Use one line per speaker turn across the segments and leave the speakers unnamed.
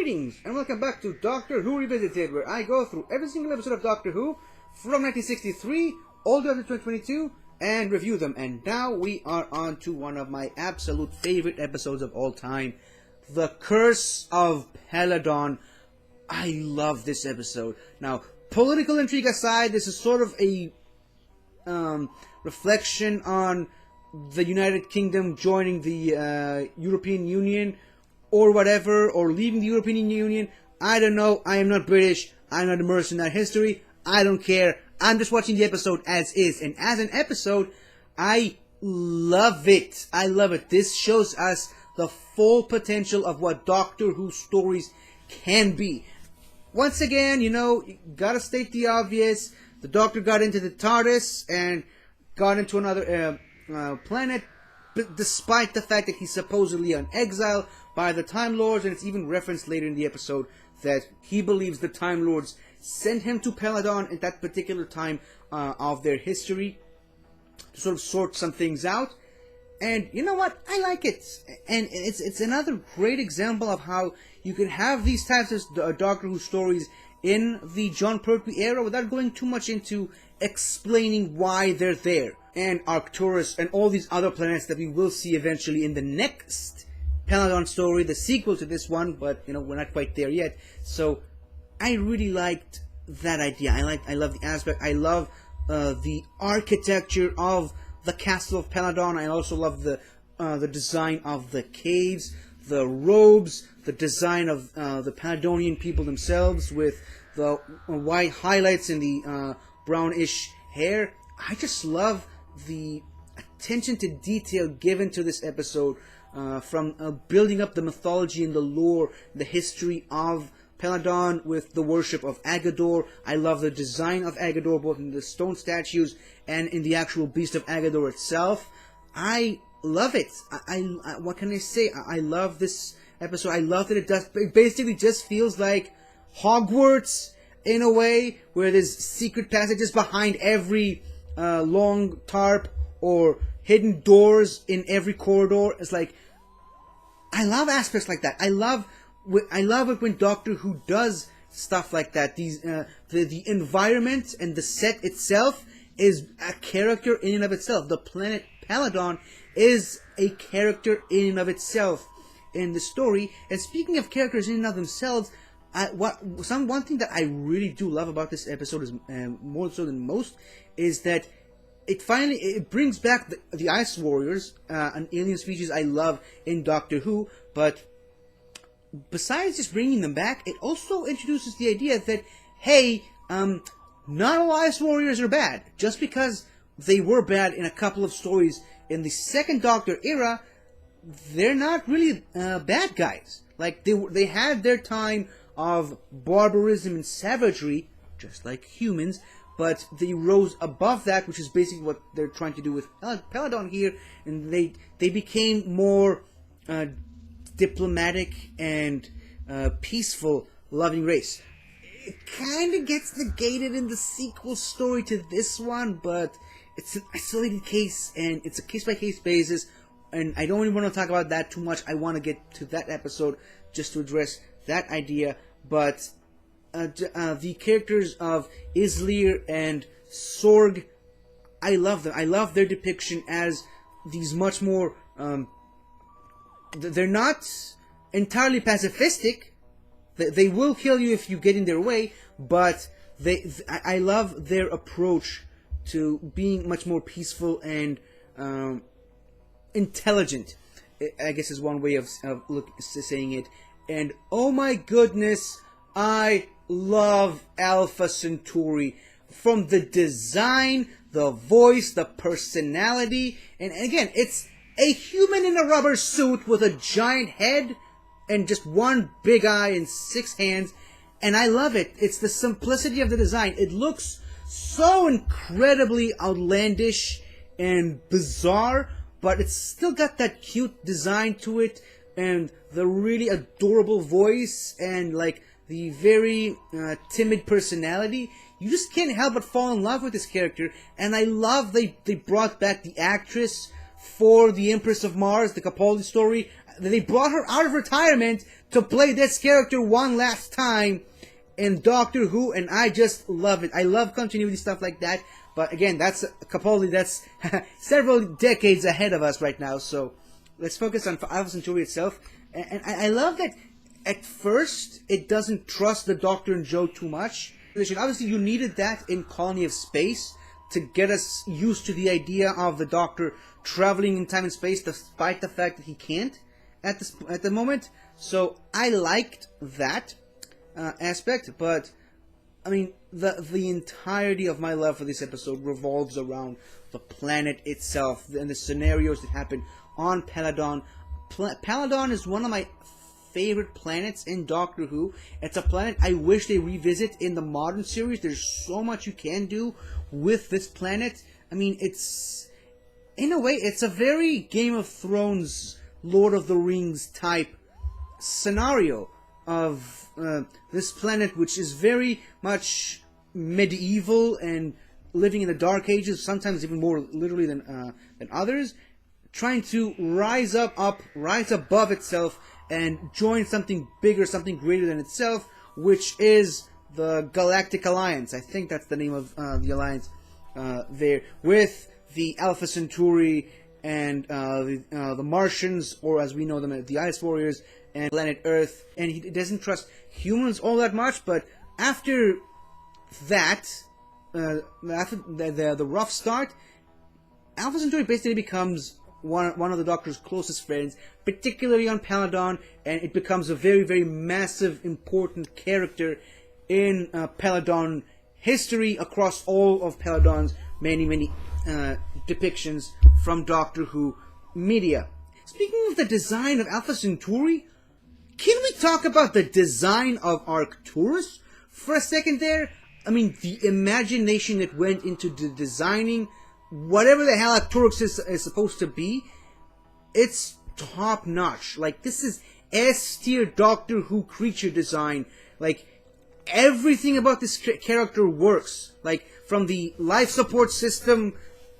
Greetings and welcome back to Doctor Who Revisited, where I go through every single episode of Doctor Who from 1963 all the way up to 2022 and review them. And now we are on to one of my absolute favorite episodes of all time, The Curse of Peladon. I love this episode. Now, political intrigue aside, this is sort of a reflection on the United Kingdom joining the European Union or whatever, or leaving the European Union. I don't know. I am not British. I'm not immersed in that history. I don't care. I'm just watching the episode as is. And as an episode, I love it. I love it. This shows us the full potential of what Doctor Who stories can be. Once again, you gotta state the obvious. The Doctor got into the TARDIS and got into another planet, despite the fact that he's supposedly on exile by the Time Lords, and it's even referenced later in the episode that he believes the Time Lords sent him to Peladon at that particular time of their history to sort of sort some things out. And you know what? I like it. And it's another great example of how you can have these types of Doctor Who stories in the Jon Pertwee era without going too much into explaining why they're there. And Arcturus and all these other planets that we will see eventually in the next Peladon story, the sequel to this one, but we're not quite there yet. So I really liked that idea. I love the aspect. I love the architecture of the castle of Peladon. I also love the design of the caves, the robes, the design of the Peladonian people themselves with the white highlights and the brownish hair. I just love the attention to detail given to this episode, from building up the mythology and the lore, the history of Peladon with the worship of Agador. I love the design of Agador, both in the stone statues and in the actual beast of Agador itself. I love it. I what can I say? I love this episode. I love that it basically just feels like Hogwarts in a way, where there's secret passages behind every long tarp or hidden doors in every corridor. It's like, I love aspects like that. I love it when Doctor Who does stuff like that. These the environment and the set itself is a character in and of itself. The planet Peladon is a character in and of itself in the story. And speaking of characters in and of themselves, one thing that I really do love about this episode is more so than most is that it brings back the Ice Warriors, an alien species I love in Doctor Who, but besides just bringing them back, it also introduces the idea that, hey, not all Ice Warriors are bad. Just because they were bad in a couple of stories in the second Doctor era, they're not really bad guys. Like, they had their time of barbarism and savagery, just like humans, but they rose above that, which is basically what they're trying to do with Peladon here, and they became more diplomatic and peaceful, loving race. It kind of gets negated in the sequel story to this one, but it's an isolated case, and it's a case-by-case basis, and I don't even want to talk about that too much. I want to get to that episode just to address that idea, but the characters of Islir and Sorg, I love them. I love their depiction as these much more, they're not entirely pacifistic. They will kill you if you get in their way, but I love their approach to being much more peaceful and intelligent, I guess is one way of saying it. And oh my goodness, I love Alpha Centauri. From the design, the voice, the personality, and again, it's a human in a rubber suit with a giant head and just one big eye and 6 hands, and I love it. It's the simplicity of the design. It looks so incredibly outlandish and bizarre, but it's still got that cute design to it, and the really adorable voice, and like the very timid personality. You just can't help but fall in love with this character, and I love they brought back the actress for the Empress of Mars, the Capaldi story. They brought her out of retirement to play this character one last time in Doctor Who, and I just love it. I love continuity stuff like that, but again, that's Capaldi, that's several decades ahead of us right now, so let's focus on Alpha Centauri itself. And I love that at first it doesn't trust the Doctor and Joe too much. Obviously, you needed that in Colony of Space to get us used to the idea of the Doctor traveling in time and space, despite the fact that he can't at the moment. So I liked that aspect, but I mean, the entirety of my love for this episode revolves around the planet itself and the scenarios that happen on Peladon. Peladon is one of my favorite planets in Doctor Who. It's a planet I wish they revisit in the modern series. There's so much you can do with this planet. I mean, it's, in a way, it's a very Game of Thrones, Lord of the Rings type scenario of this planet, which is very much medieval and living in the Dark Ages, sometimes even more literally than others, trying to rise above itself and join something bigger, something greater than itself, which is the Galactic Alliance. I think that's the name of the alliance there, with the Alpha Centauri and the Martians, or as we know them, the Ice Warriors, and planet Earth. And he doesn't trust humans all that much, but after that, after the rough start, Alpha Centauri basically becomes one of the Doctor's closest friends, particularly on Peladon, and it becomes a very, very massive, important character in Peladon history across all of Peladon's many depictions from Doctor Who media. Speaking of the design of Alpha Centauri, can we talk about the design of Arcturus for a second there? I mean, the imagination that went into designing whatever the hell Arcturus is supposed to be, it's top notch. Like, this is S-tier Doctor Who creature design. Like, everything about this character works. Like, from the life support system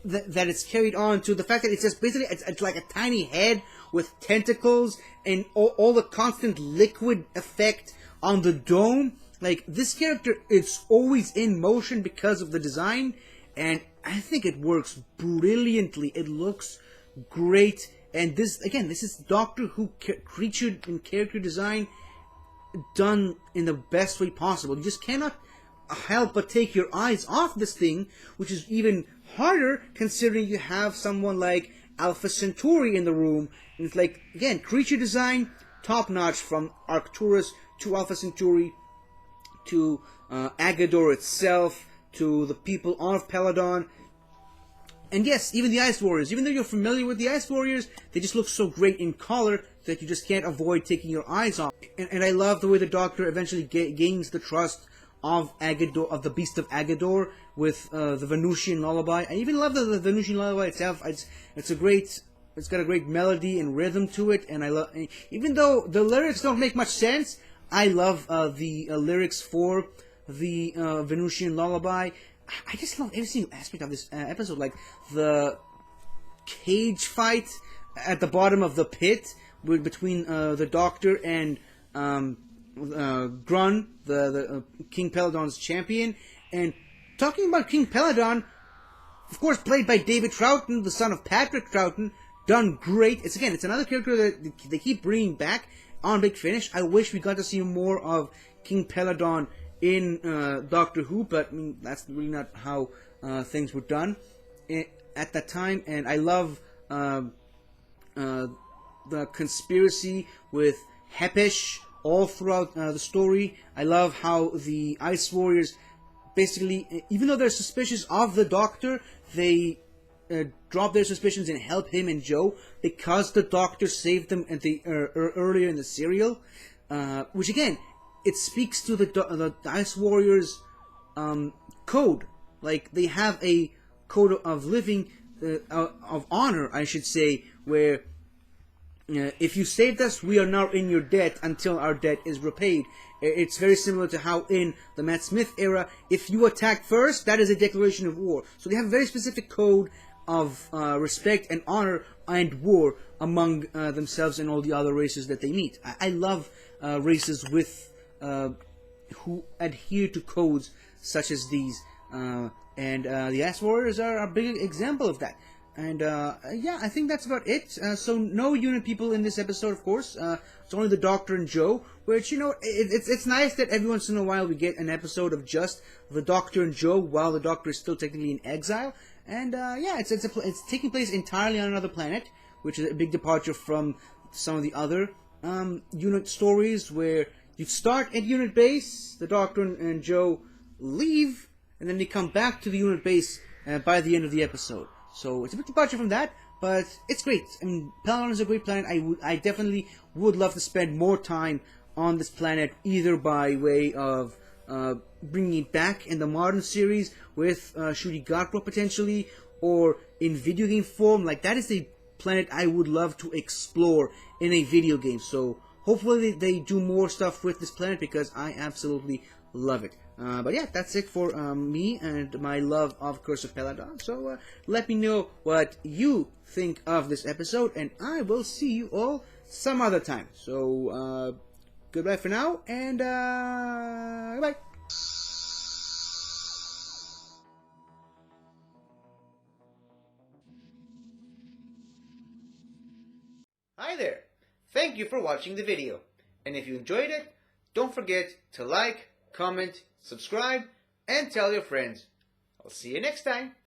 that it's carried on to the fact that it's just basically, it's like a tiny head with tentacles and all the constant liquid effect on the dome. Like, this character, it's always in motion because of the design, and I think it works brilliantly. It looks great, and this is Doctor Who creature and character design done in the best way possible. You just cannot help but take your eyes off this thing, which is even harder considering you have someone like Alpha Centauri in the room. And it's like, again, creature design, top notch, from Arcturus to Alpha Centauri to Agador itself, to the people of Peladon. And yes, even the Ice Warriors. Even though you're familiar with the Ice Warriors, they just look so great in color that you just can't avoid taking your eyes off. And I love the way the Doctor eventually gains the trust of Agador, of the Beast of Agador, with the Venusian Lullaby. I even love the Venusian Lullaby itself. It's got a great melody and rhythm to it, and I love, even though the lyrics don't make much sense, I love the lyrics for the Venusian Lullaby. I just love every single aspect of this episode, like the cage fight at the bottom of the pit between the Doctor and Grun, the King Peladon's champion. And talking about King Peladon, of course, played by David Troughton, the son of Patrick Troughton, done great. It's another character that they keep bringing back on Big Finish. I wish we got to see more of King Peladon in Doctor Who, but I mean, that's really not how things were done at that time. And I love the conspiracy with Hepesh all throughout the story. I love how the Ice Warriors, basically, even though they're suspicious of the Doctor, they drop their suspicions and help him and Joe because the Doctor saved them at the earlier in the serial, which again, it speaks to the Ice Warriors code. Like, they have a code of living, of honor, I should say, where if you saved us, we are now in your debt until our debt is repaid. It's very similar to how in the Matt Smith era, if you attack first, that is a declaration of war. So they have a very specific code of respect and honor and war among themselves and all the other races that they meet. I love races with who adhere to codes such as these, and the Ass Warriors are a big example of that. And yeah, I think that's about it. So no unit people in this episode, of course. It's only the Doctor and Joe, which, you know, it's nice that every once in a while we get an episode of just the Doctor and Joe while the Doctor is still technically in exile. And yeah, it's taking place entirely on another planet, which is a big departure from some of the other unit stories where you start at unit base, the Doctor and Joe leave, and then they come back to the unit base by the end of the episode. So it's a big departure from that, but it's great. I mean, Peladon is a great planet. I definitely would love to spend more time on this planet, either by way of bringing it back in the modern series with Shuri Gakra potentially, or in video game form. Like, that is a planet I would love to explore in a video game. So hopefully they do more stuff with this planet, because I absolutely love it. But yeah, that's it for me and my love of Curse of Peladon. So let me know what you think of this episode, and I will see you all some other time. So goodbye for now, and goodbye. Hi there! Thank you for watching the video. And if you enjoyed it, don't forget to like, comment, subscribe, and tell your friends. I'll see you next time.